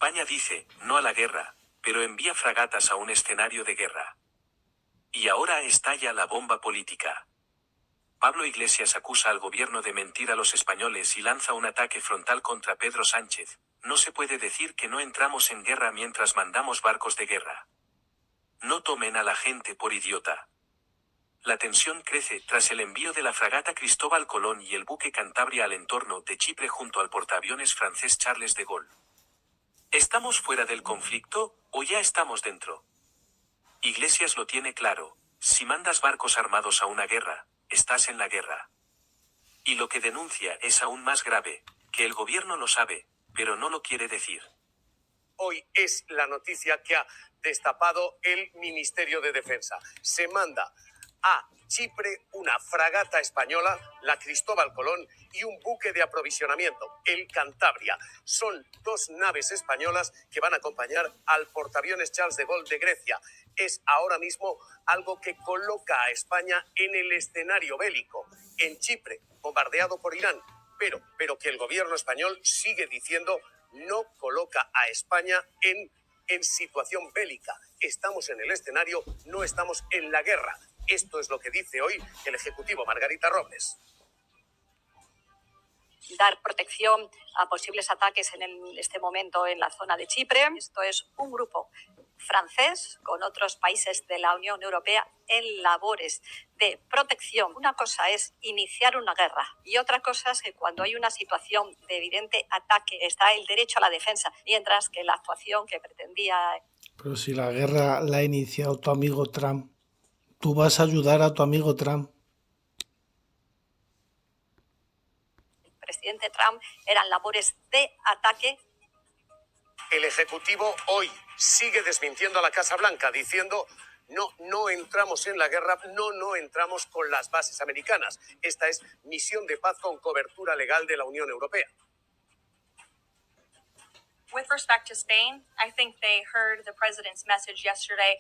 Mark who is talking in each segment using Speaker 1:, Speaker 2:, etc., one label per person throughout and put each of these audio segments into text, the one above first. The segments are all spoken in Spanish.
Speaker 1: España dice no a la guerra, pero envía fragatas a un escenario de guerra. Y ahora estalla la bomba política. Pablo Iglesias acusa al gobierno de mentir a los españoles y lanza un ataque frontal contra Pedro Sánchez. No se puede decir que no entramos en guerra mientras mandamos barcos de guerra. No tomen a la gente por idiota. La tensión crece tras el envío de la fragata Cristóbal Colón y el buque Cantabria al entorno de Chipre junto al portaaviones francés Charles de Gaulle. ¿Estamos fuera del conflicto o ya estamos dentro? Iglesias lo tiene claro: si mandas barcos armados a una guerra, estás en la guerra. Y lo que denuncia es aún más grave, que el gobierno lo sabe, pero no lo quiere decir.
Speaker 2: Hoy es la noticia que ha destapado el Ministerio de Defensa. Se manda a Chipre una fragata española, la Cristóbal Colón, y un buque de aprovisionamiento, el Cantabria. Son dos naves españolas que van a acompañar al portaaviones Charles de Gaulle de Grecia. Es ahora mismo algo que coloca a España en el escenario bélico, en Chipre, bombardeado por Irán, pero que el gobierno español sigue diciendo no coloca a España en situación bélica. Estamos en el escenario, no estamos en la guerra. Esto es lo que dice hoy el Ejecutivo, Margarita Robles.
Speaker 3: Dar protección a posibles ataques en este momento en la zona de Chipre. Esto es un grupo francés con otros países de la Unión Europea en labores de protección. Una cosa es iniciar una guerra y otra cosa es que cuando hay una situación de evidente ataque está el derecho a la defensa, mientras que la actuación que pretendía...
Speaker 4: Pero si la guerra la ha iniciado tu amigo Trump, tú vas a ayudar a tu amigo Trump.
Speaker 3: El presidente Trump eran labores de ataque.
Speaker 2: El Ejecutivo hoy sigue desmintiendo a la Casa Blanca, diciendo no entramos en la guerra, no entramos con las bases americanas. Esta es misión de paz con cobertura legal de la Unión Europea.
Speaker 5: With respect to Spain, I think they heard the president's message yesterday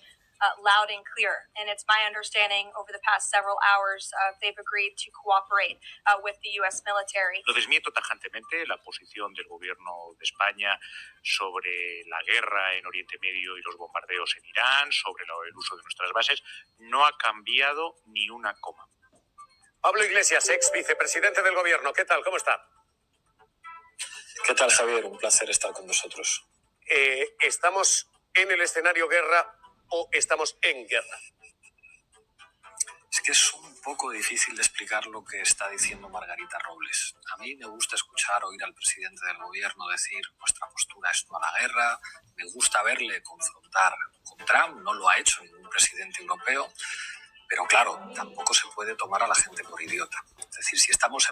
Speaker 5: loud and clear. And it's my understanding over the past several hours, they've agreed to cooperate with the U.S. military.
Speaker 6: Lo desmiento tajantemente la posición del gobierno de España sobre la guerra en Oriente Medio y los bombardeos en Irán, sobre el uso de nuestras bases. No ha cambiado ni una coma.
Speaker 2: Pablo Iglesias, ex vicepresidente del gobierno. ¿Qué tal? ¿Cómo está?
Speaker 7: ¿Qué tal, Javier? Un placer estar con vosotros.
Speaker 2: ¿Estamos en el escenario guerra o estamos en guerra?
Speaker 7: Es que es un poco difícil de explicar lo que está diciendo Margarita Robles. A mí me gusta oír al presidente del gobierno decir nuestra postura es no a la guerra. Me gusta verle confrontar con Trump. No lo ha hecho ningún presidente europeo. Pero claro, tampoco se puede tomar a la gente por idiota. Es decir, si estamos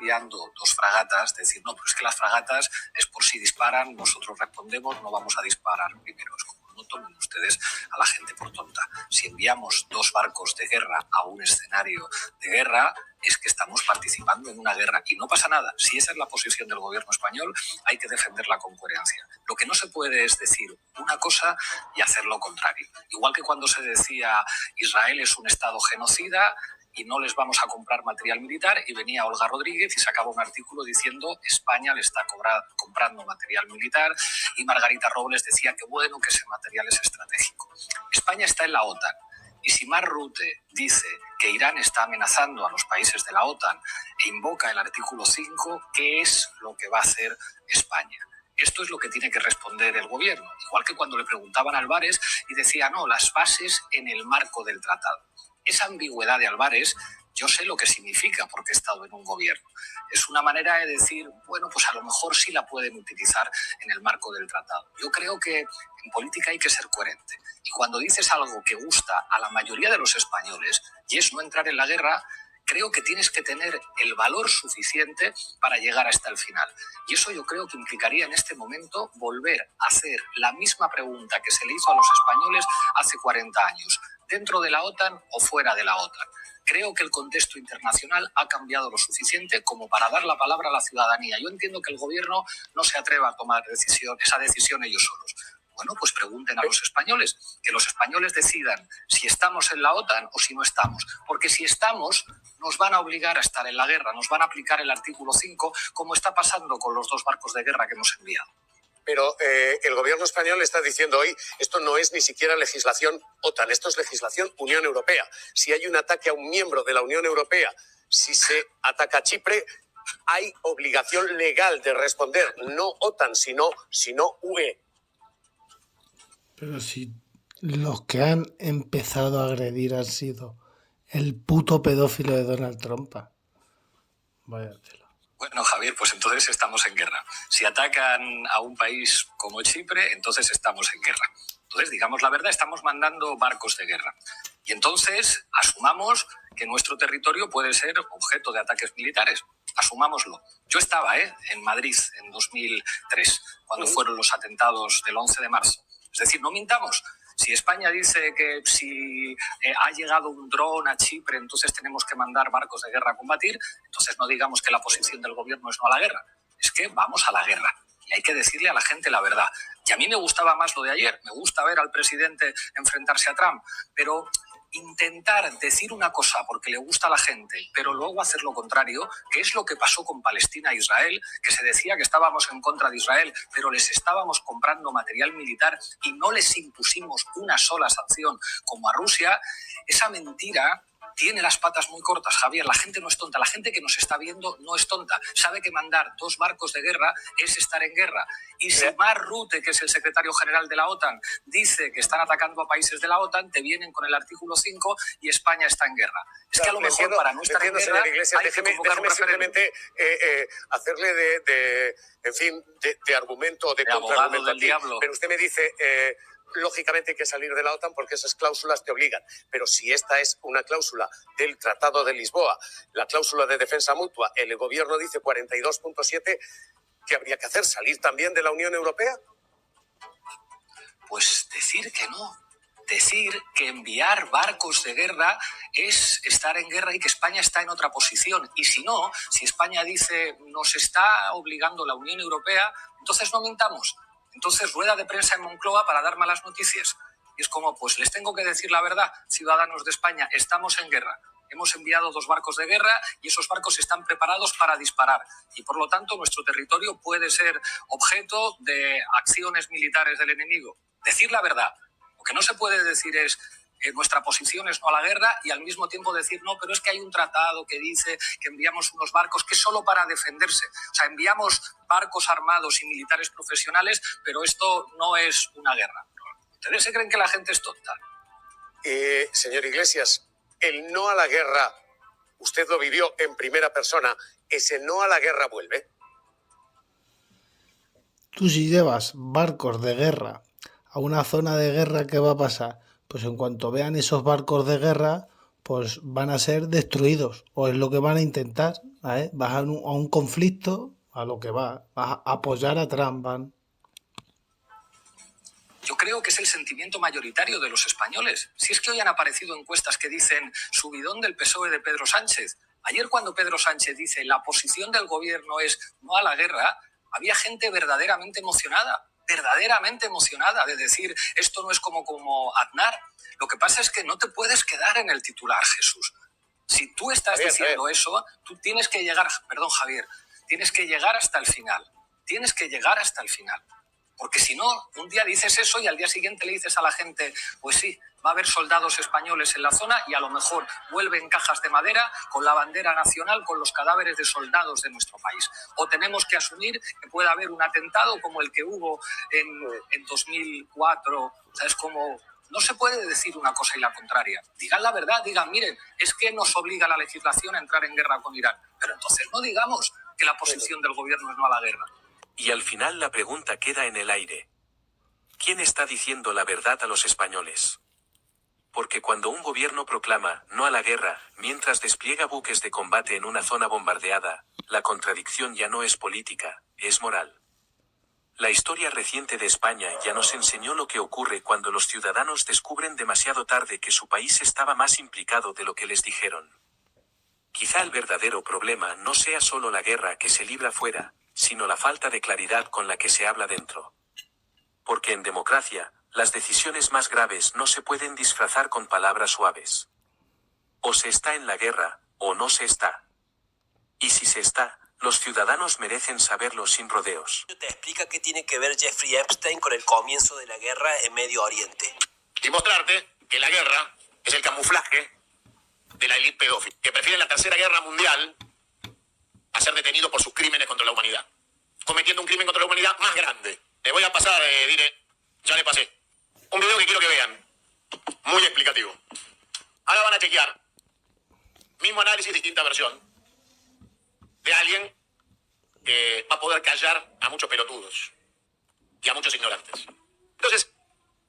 Speaker 7: enviando dos fragatas, decir, no, pero es que las fragatas es por si disparan, nosotros respondemos, no vamos a disparar. Primero, es como no tomen ustedes a la gente por tonta. Si enviamos dos barcos de guerra a un escenario de guerra, es que estamos participando en una guerra y no pasa nada. Si esa es la posición del gobierno español, hay que defenderla con coherencia. Lo que no se puede es decir una cosa y hacer lo contrario. Igual que cuando se decía Israel es un estado genocida y no les vamos a comprar material militar, y venía Olga Rodríguez y sacaba un artículo diciendo España le está comprando material militar, y Margarita Robles decía que bueno, que ese material es estratégico. España está en la OTAN, y si Mark Rutte dice que Irán está amenazando a los países de la OTAN e invoca el artículo 5, ¿qué es lo que va a hacer España? Esto es lo que tiene que responder el gobierno, igual que cuando le preguntaban a Álvarez y decía no, las bases en el marco del tratado. Esa ambigüedad de Álvarez, yo sé lo que significa porque he estado en un gobierno. Es una manera de decir, bueno, pues a lo mejor sí la pueden utilizar en el marco del tratado. Yo creo que en política hay que ser coherente. Y cuando dices algo que gusta a la mayoría de los españoles, y es no entrar en la guerra, creo que tienes que tener el valor suficiente para llegar hasta el final. Y eso yo creo que implicaría en este momento volver a hacer la misma pregunta que se le hizo a los españoles hace 40 años. ¿Dentro de la OTAN o fuera de la OTAN? Creo que el contexto internacional ha cambiado lo suficiente como para dar la palabra a la ciudadanía. Yo entiendo que el gobierno no se atreva a tomar esa decisión ellos solos. Bueno, pues pregunten a los españoles, que los españoles decidan si estamos en la OTAN o si no estamos. Porque si estamos, nos van a obligar a estar en la guerra, nos van a aplicar el artículo 5, como está pasando con los 2 barcos de guerra que hemos enviado.
Speaker 2: Pero el gobierno español está diciendo hoy, esto no es ni siquiera legislación OTAN, esto es legislación Unión Europea. Si hay un ataque a un miembro de la Unión Europea, si se ataca a Chipre, hay obligación legal de responder, no OTAN, sino UE.
Speaker 4: Pero si los que han empezado a agredir han sido el puto pedófilo de Donald Trump. Vaya tela.
Speaker 7: Bueno, Javier, pues entonces estamos en guerra. Si atacan a un país como Chipre, entonces estamos en guerra. Entonces, digamos la verdad, estamos mandando barcos de guerra. Y entonces asumamos que nuestro territorio puede ser objeto de ataques militares. Asumámoslo. Yo estaba en Madrid en 2003, cuando fueron los atentados del 11 de marzo. Es decir, no mintamos. Si España dice que si ha llegado un dron a Chipre, entonces tenemos que mandar barcos de guerra a combatir, entonces no digamos que la posición del gobierno es no a la guerra. Es que vamos a la guerra. Y hay que decirle a la gente la verdad. Y a mí me gustaba más lo de ayer. Me gusta ver al presidente enfrentarse a Trump. Pero intentar decir una cosa porque le gusta a la gente, pero luego hacer lo contrario, que es lo que pasó con Palestina e Israel, que se decía que estábamos en contra de Israel, pero les estábamos comprando material militar y no les impusimos una sola sanción como a Rusia, esa mentira tiene las patas muy cortas, Javier. La gente no es tonta, la gente que nos está viendo no es tonta. Sabe que mandar 2 barcos de guerra es estar en guerra. Y si Mark Rutte, que es el secretario general de la OTAN, dice que están atacando a países de la OTAN, te vienen con el artículo 5 y España está en guerra. Es que a lo mejor para no estar en guerra
Speaker 2: Iglesias,
Speaker 7: hay que convocar un referéndum.
Speaker 2: simplemente hacerle de argumento, de
Speaker 7: abogado del
Speaker 2: aquí.
Speaker 7: diablo.
Speaker 2: Pero usted me dice... lógicamente hay que salir de la OTAN porque esas cláusulas te obligan. Pero si esta es una cláusula del Tratado de Lisboa, la cláusula de defensa mutua, el gobierno dice 42.7, ¿qué habría que hacer? ¿Salir también de la Unión Europea?
Speaker 7: Pues decir que no. Decir que enviar barcos de guerra es estar en guerra y que España está en otra posición. Y si no, si España dice nos está obligando la Unión Europea, entonces no mintamos. Entonces, rueda de prensa en Moncloa para dar malas noticias. Y es como, pues les tengo que decir la verdad, ciudadanos de España, estamos en guerra. Hemos enviado 2 barcos de guerra y esos barcos están preparados para disparar. Y por lo tanto, nuestro territorio puede ser objeto de acciones militares del enemigo. Decir la verdad. Lo que no se puede decir es nuestra posición es no a la guerra y al mismo tiempo decir no, pero es que hay un tratado que dice que enviamos unos barcos que es solo para defenderse. O sea, enviamos barcos armados y militares profesionales, pero esto no es una guerra. ¿Ustedes se creen que la gente es tonta?
Speaker 2: Señor Iglesias, el no a la guerra, usted lo vivió en primera persona, ¿ese no a la guerra vuelve?
Speaker 4: Tú si llevas barcos de guerra a una zona de guerra, ¿qué va a pasar? Pues en cuanto vean esos barcos de guerra, pues van a ser destruidos, o es lo que van a intentar, ¿eh? Vas a un conflicto, a lo que vas a apoyar a Trump, van.
Speaker 7: Yo creo que es el sentimiento mayoritario de los españoles. Si es que hoy han aparecido encuestas que dicen subidón del PSOE de Pedro Sánchez. Ayer cuando Pedro Sánchez dice la posición del gobierno es no a la guerra, había gente verdaderamente emocionada de decir esto no es como Aznar. Lo que pasa es que no te puedes quedar en el titular, Jesús. Si tú estás diciendo eso, tú tienes que llegar, perdón Javier, tienes que llegar hasta el final. Porque si no, un día dices eso y al día siguiente le dices a la gente, pues sí, va a haber soldados españoles en la zona y a lo mejor vuelven cajas de madera con la bandera nacional, con los cadáveres de soldados de nuestro país. O tenemos que asumir que puede haber un atentado como el que hubo en 2004. O sea, es como... No se puede decir una cosa y la contraria. Digan la verdad, digan, miren, es que nos obliga la legislación a entrar en guerra con Irán. Pero entonces no digamos que la posición del gobierno es no a la guerra.
Speaker 1: Y al final la pregunta queda en el aire. ¿Quién está diciendo la verdad a los españoles? Porque cuando un gobierno proclama no a la guerra, mientras despliega buques de combate en una zona bombardeada, la contradicción ya no es política, es moral. La historia reciente de España ya nos enseñó lo que ocurre cuando los ciudadanos descubren demasiado tarde que su país estaba más implicado de lo que les dijeron. Quizá el verdadero problema no sea solo la guerra que se libra fuera, sino la falta de claridad con la que se habla dentro. porque en democracia, las decisiones más graves no se pueden disfrazar con palabras suaves. O se está en la guerra, o no se está. Y si se está, los ciudadanos merecen saberlo sin rodeos.
Speaker 8: Te explica qué tiene que ver Jeffrey Epstein con el comienzo de la guerra en Medio Oriente.
Speaker 9: Y mostrarte que la guerra es el camuflaje de la élite pedófila, que prefiere la Tercera Guerra Mundial a ser detenido por sus crímenes contra la humanidad, cometiendo un crimen contra la humanidad más grande. Le voy a pasar, ya le pasé, un video que quiero que vean, muy explicativo. Ahora van a chequear, mismo análisis, distinta versión, de alguien que va a poder callar a muchos pelotudos y a muchos ignorantes. Entonces,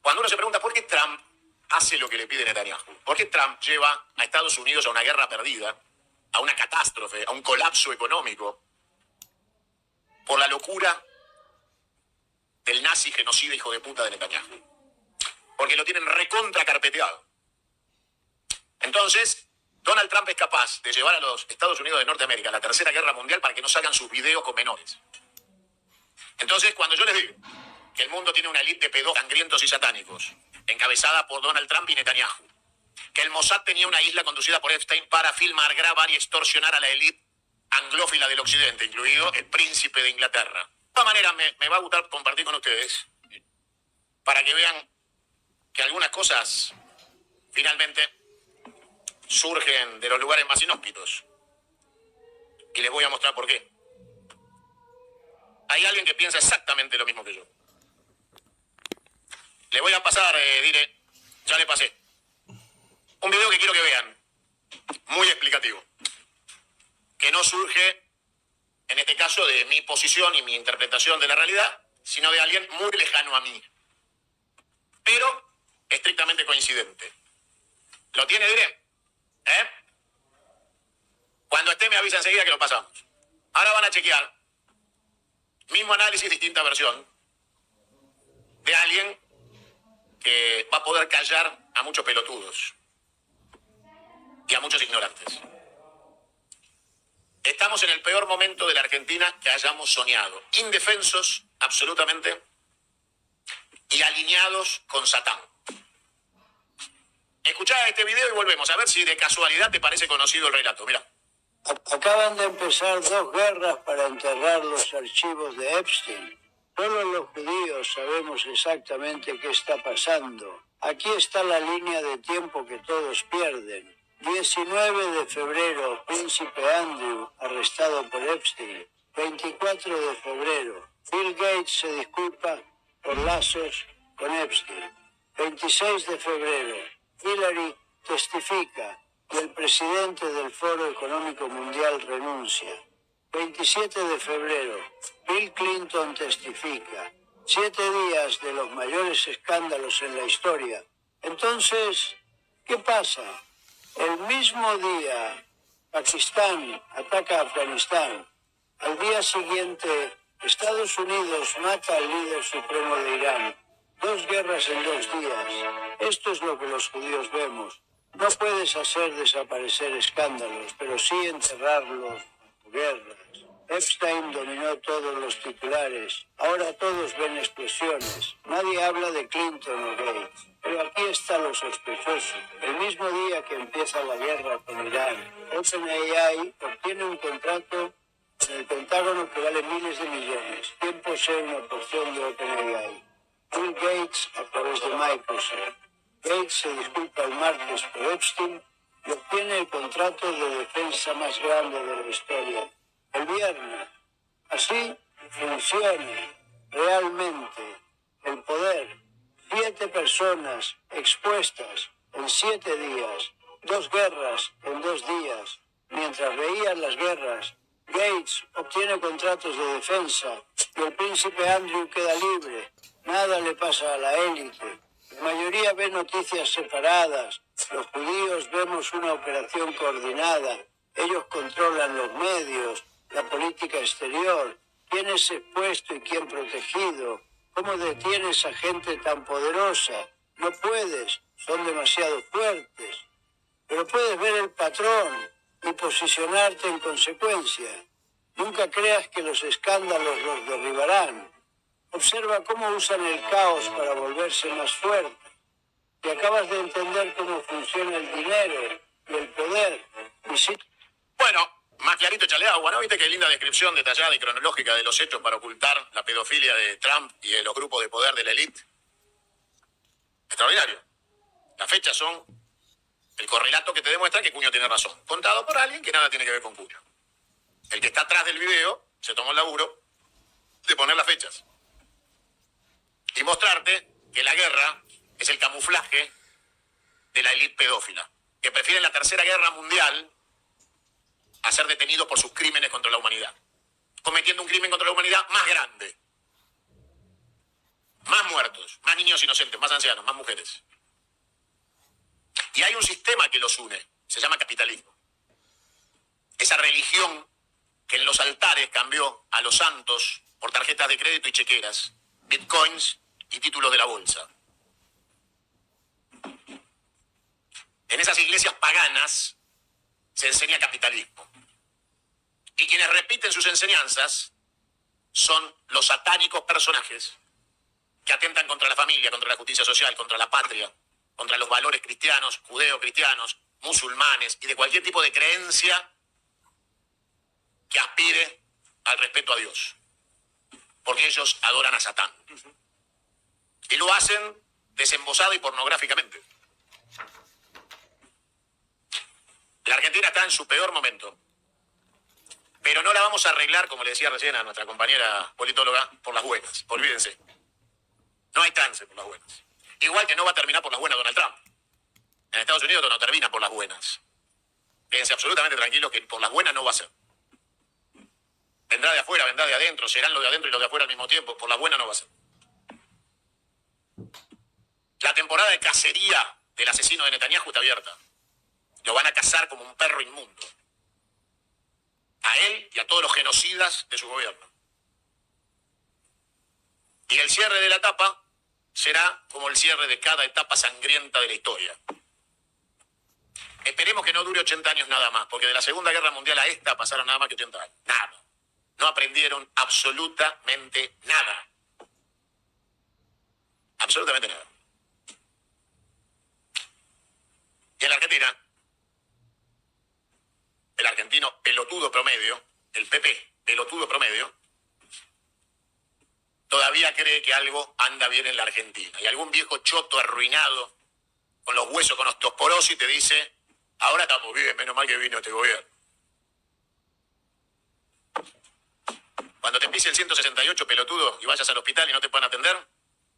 Speaker 9: cuando uno se pregunta por qué Trump hace lo que le pide Netanyahu, por qué Trump lleva a Estados Unidos a una guerra perdida, a una catástrofe, a un colapso económico, por la locura del nazi genocida hijo de puta de Netanyahu, porque lo tienen recontra carpeteado. Entonces, Donald Trump es capaz de llevar a los Estados Unidos de Norteamérica a la Tercera Guerra Mundial para que no salgan sus videos con menores. Entonces, cuando yo les digo que el mundo tiene una élite de pedófilos sangrientos y satánicos, encabezada por Donald Trump y Netanyahu, que el Mossad tenía una isla conducida por Epstein para filmar, grabar y extorsionar a la élite anglófila del occidente, incluido el príncipe de Inglaterra. De todas maneras, me va a gustar compartir con ustedes, para que vean que algunas cosas finalmente surgen de los lugares más inhóspitos. Y les voy a mostrar por qué. Hay alguien que piensa exactamente lo mismo que yo. Le voy a pasar, ya le pasé, un video que quiero que vean, muy explicativo, que no surge, en este caso, de mi posición y mi interpretación de la realidad, sino de alguien muy lejano a mí, pero estrictamente coincidente. ¿Lo tiene, diré? Cuando esté me avisa enseguida que lo pasamos. Ahora van a chequear, mismo análisis, distinta versión, de alguien que va a poder callar a muchos pelotudos y a muchos ignorantes. Estamos en el peor momento de la Argentina que hayamos soñado, indefensos absolutamente y alineados con Satán. Escuchá este video y volvemos a ver si de casualidad te parece conocido el relato. Mira.
Speaker 10: Acaban de empezar 2 guerras para enterrar los archivos de Epstein. Solo los judíos sabemos exactamente qué está pasando. Aquí está la línea de tiempo que todos pierden. 19 de febrero, Príncipe Andrew, arrestado por Epstein. 24 de febrero, Bill Gates se disculpa por lazos con Epstein. 26 de febrero, Hillary testifica y el presidente del Foro Económico Mundial renuncia. 27 de febrero, Bill Clinton testifica. 7 días de los mayores escándalos en la historia. Entonces, ¿qué pasa? El mismo día, Pakistán ataca a Afganistán. Al día siguiente, Estados Unidos mata al líder supremo de Irán. 2 guerras en 2 días. Esto es lo que los judíos vemos. No puedes hacer desaparecer escándalos, pero sí enterrarlos como guerras. Epstein dominó todos los titulares. Ahora todos ven explosiones. Nadie habla de Clinton o Gates. Pero aquí está lo sospechoso. El mismo día que empieza la guerra con Irán, OpenAI obtiene un contrato en el Pentágono que vale miles de millones. ¿Quién posee una porción de OpenAI? Bill Gates a través de Microsoft. Gates se disculpa el martes por Epstein y obtiene el contrato de defensa más grande de la historia. El viernes. Así funciona realmente el poder. 7 personas expuestas en 7 días. 2 guerras en 2 días. Mientras veían las guerras, Gates obtiene contratos de defensa y el príncipe Andrew queda libre. Nada le pasa a la élite. La mayoría ve noticias separadas. Los judíos vemos una operación coordinada. Ellos controlan los medios, la política exterior, quién es expuesto y quién protegido. ¿Cómo detienes a gente tan poderosa? No puedes, son demasiado fuertes. Pero puedes ver el patrón y posicionarte en consecuencia. Nunca creas que los escándalos los derribarán. Observa cómo usan el caos para volverse más fuertes. Y acabas de entender cómo funciona el dinero y el poder.
Speaker 9: Bueno, más clarito échale agua, ¿no? ¿Viste qué linda descripción detallada y cronológica de los hechos para ocultar la pedofilia de Trump y de los grupos de poder de la élite? Extraordinario. Las fechas son el correlato que te demuestra que Cuño tiene razón, contado por alguien que nada tiene que ver con Cuño. El que está atrás del video se tomó el laburo de poner las fechas y mostrarte que la guerra es el camuflaje de la élite pedófila, que prefiere en la Tercera Guerra Mundial a ser detenidos por sus crímenes contra la humanidad, cometiendo un crimen contra la humanidad más grande. Más muertos, más niños inocentes, más ancianos, más mujeres. Y hay un sistema que los une, se llama capitalismo. Esa religión que en los altares cambió a los santos por tarjetas de crédito y chequeras, bitcoins y títulos de la bolsa. En esas iglesias paganas se enseña capitalismo. Y quienes repiten sus enseñanzas son los satánicos personajes que atentan contra la familia, contra la justicia social, contra la patria, contra los valores cristianos, judeo-cristianos, musulmanes y de cualquier tipo de creencia que aspire al respeto a Dios. Porque ellos adoran a Satán. Y lo hacen desembosado y pornográficamente. La Argentina está en su peor momento. Pero no la vamos a arreglar, como le decía recién a nuestra compañera politóloga, por las buenas. Olvídense. No hay chance por las buenas. Igual que no va a terminar por las buenas Donald Trump. En Estados Unidos no termina por las buenas. Quédense absolutamente tranquilos que por las buenas no va a ser. Vendrá de afuera, vendrá de adentro, serán los de adentro y los de afuera al mismo tiempo. Por las buenas no va a ser. La temporada de cacería del asesino de Netanyahu está abierta. Lo van a cazar como un perro inmundo. A él y a todos los genocidas de su gobierno. Y el cierre de la etapa será como el cierre de cada etapa sangrienta de la historia. Esperemos que no dure 80 años nada más, porque de la Segunda Guerra Mundial a esta pasaron nada más que 80 años. Nada. No aprendieron absolutamente nada. Absolutamente nada. Y en la Argentina, el argentino pelotudo promedio, el PP pelotudo promedio, todavía cree que algo anda bien en la Argentina. Y algún viejo choto arruinado, con los huesos, con osteoporosis, te dice, ahora estamos bien, menos mal que vino este gobierno. Cuando te pise el 168, pelotudo, y vayas al hospital y no te puedan atender,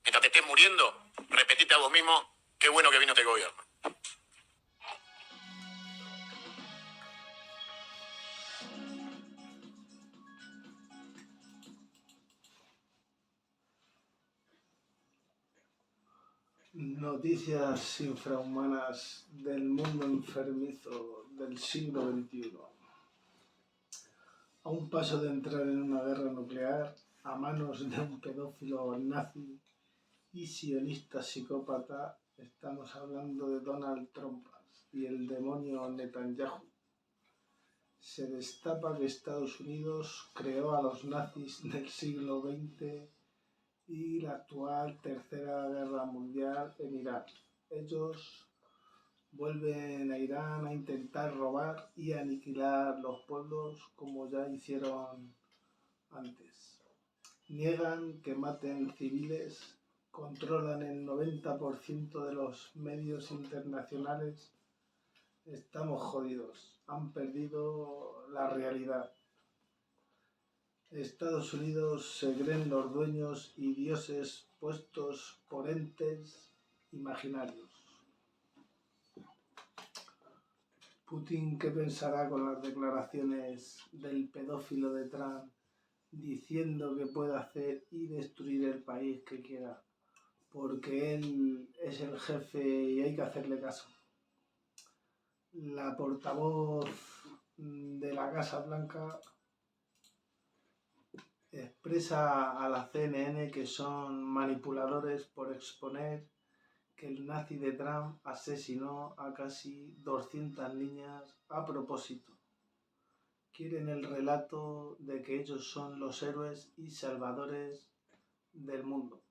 Speaker 9: mientras te estés muriendo, repetite a vos mismo, qué bueno que vino este gobierno.
Speaker 4: Noticias infrahumanas del mundo enfermizo del siglo XXI. A un paso de entrar en una guerra nuclear a manos de un pedófilo nazi y sionista psicópata, estamos hablando de Donald Trump y el demonio Netanyahu. Se destapa que Estados Unidos creó a los nazis del siglo XX y la actual Tercera Guerra Mundial en Irán. Ellos vuelven a Irán a intentar robar y aniquilar los pueblos como ya hicieron antes. Niegan que maten civiles, controlan el 90% de los medios internacionales. Estamos jodidos, han perdido la realidad. Estados Unidos se creen los dueños y dioses puestos por entes imaginarios. Putin, ¿qué pensará con las declaraciones del pedófilo de Trump diciendo que puede hacer y destruir el país que quiera? Porque él es el jefe y hay que hacerle caso. La portavoz de la Casa Blanca expresa a la CNN que son manipuladores por exponer que el nazi de Trump asesinó a casi 200 niñas a propósito. Quieren el relato de que ellos son los héroes y salvadores del mundo.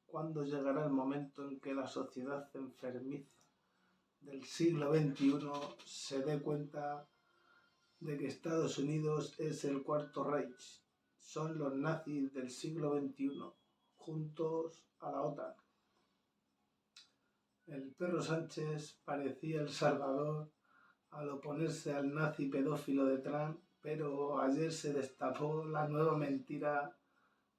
Speaker 4: ¿Cuándo llegará el momento en que la sociedad enfermiza del siglo XXI se dé cuenta de que Estados Unidos es el Cuarto Reich? Son los nazis del siglo XXI, juntos a la OTAN. El perro Sánchez parecía el salvador al oponerse al nazi pedófilo de Trump, pero ayer se destapó la nueva mentira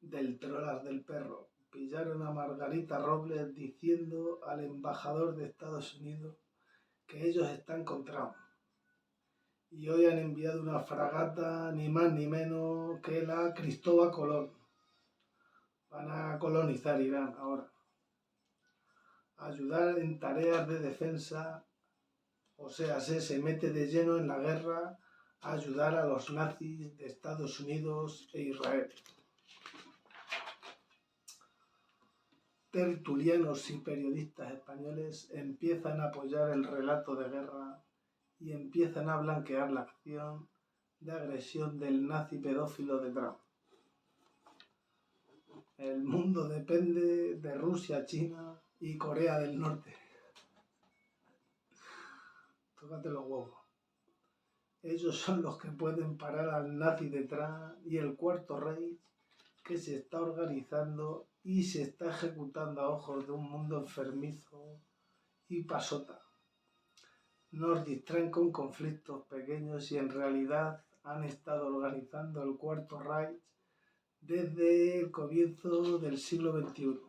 Speaker 4: del trolas del perro. Pillaron a Margarita Robles diciendo al embajador de Estados Unidos que ellos están con Trump. Y hoy han enviado una fragata ni más ni menos que la Cristóbal Colón. Van a colonizar Irán ahora. Ayudar en tareas de defensa, o sea, se mete de lleno en la guerra a ayudar a los nazis de Estados Unidos e Israel. Tertulianos y periodistas españoles empiezan a apoyar el relato de guerra y empiezan a blanquear la acción de agresión del nazi pedófilo de Trump. El mundo depende de Rusia, China y Corea del Norte. Tócate los huevos. Ellos son los que pueden parar al nazi de Trump y el Cuarto Reich que se está organizando y se está ejecutando a ojos de un mundo enfermizo y pasota. Nos distraen con conflictos pequeños y en realidad han estado organizando el Cuarto Reich desde el comienzo del siglo XXI.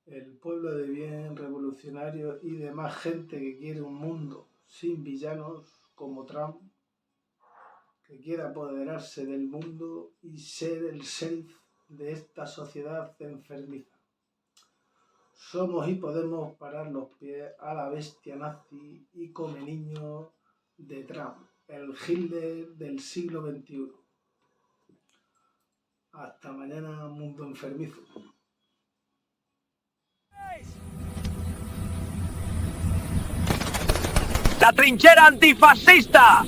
Speaker 4: El pueblo de bien, revolucionario y demás gente que quiere un mundo sin villanos como Trump, que quiere apoderarse del mundo y ser el sheriff de esta sociedad enfermiza. Somos y podemos parar los pies a la bestia nazi y come niño de Trump, el Hitler del siglo XXI. Hasta mañana, mundo enfermizo.
Speaker 11: ¡La trinchera antifascista!